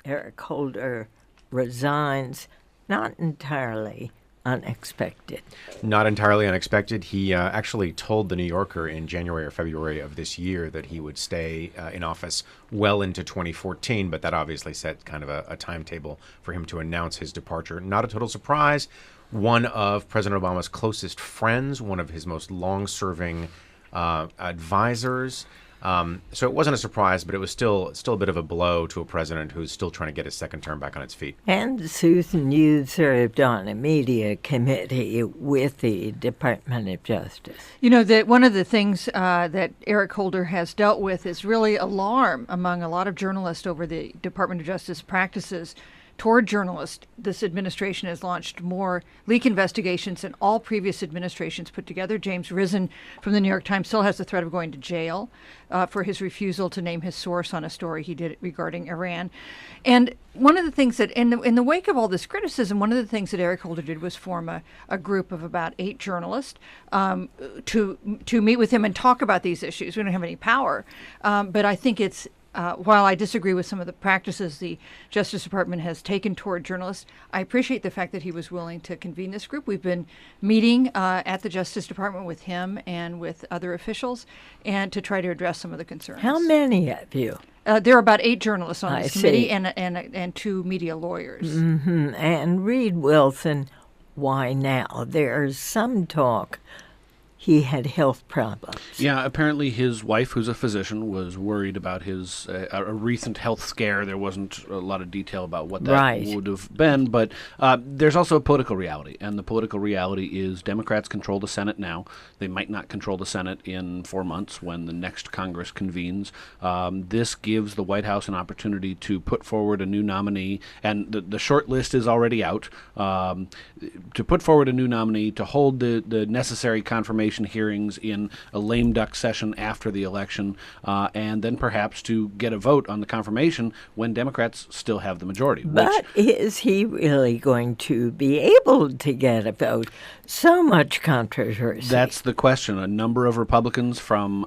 Eric Holder resigns, not entirely unexpected. Not entirely unexpected. He actually told the New Yorker in January or February of this year that he would stay in office well into 2014, but that obviously set kind of a timetable for him to announce his departure. Not a total surprise. One of President Obama's closest friends, one of his most long-serving advisors. So it wasn't a surprise, but it was still a bit of a blow to a president who's still trying to get his second term back on its feet. And Susan, you served on a media committee with the Department of Justice. You know, that one of the things that Eric Holder has dealt with is really alarm among a lot of journalists over the Department of Justice practices toward journalists. This administration has launched more leak investigations than all previous administrations put together. James Risen from the New York Times still has the threat of going to jail for his refusal to name his source on a story he did regarding Iran. And one of the things that, in the wake of all this criticism, one of the things that Eric Holder did was form a group of about 8 journalists to meet with him and talk about these issues. We don't have any power, but I think it's while I disagree with some of the practices the Justice Department has taken toward journalists, I appreciate the fact that he was willing to convene this group. We've been meeting at the Justice Department with him and with other officials, and to try to address some of the concerns. How many of you? There are about 8 journalists on this committee see. and 2 media lawyers. Mm-hmm. And Reid Wilson, why now? There's some talk he had health problems. Yeah, apparently his wife, who's a physician, was worried about his a recent health scare. There wasn't a lot of detail about what that would have been, but there's also a political reality, and the political reality is Democrats control the Senate now. They might not control the Senate in 4 months when the next Congress convenes. This gives the White House an opportunity to put forward a new nominee, and the short list is already out, to put forward a new nominee, to hold the necessary confirmation hearings in a lame duck session after the election, and then perhaps to get a vote on the confirmation when Democrats still have the majority. But is he really going to be able to get a vote? So much controversy. That's the question. A number of Republicans from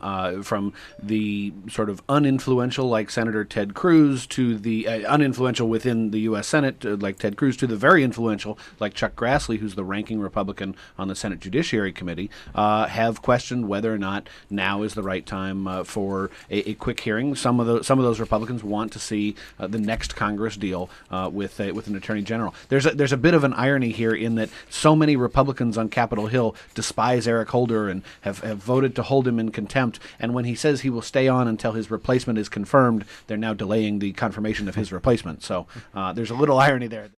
the sort of uninfluential, like Senator Ted Cruz, to the uninfluential within the U.S. Senate, like Ted Cruz, to the very influential, like Chuck Grassley, who's the ranking Republican on the Senate Judiciary Committee, have questioned whether or not now is the right time for a quick hearing. Some of those Republicans want to see the next Congress deal with an attorney general. There's a bit of an irony here in that so many Republicans on Capitol Hill despise Eric Holder and have voted to hold him in contempt. And when he says he will stay on until his replacement is confirmed, they're now delaying the confirmation of his replacement. So there's a little irony there.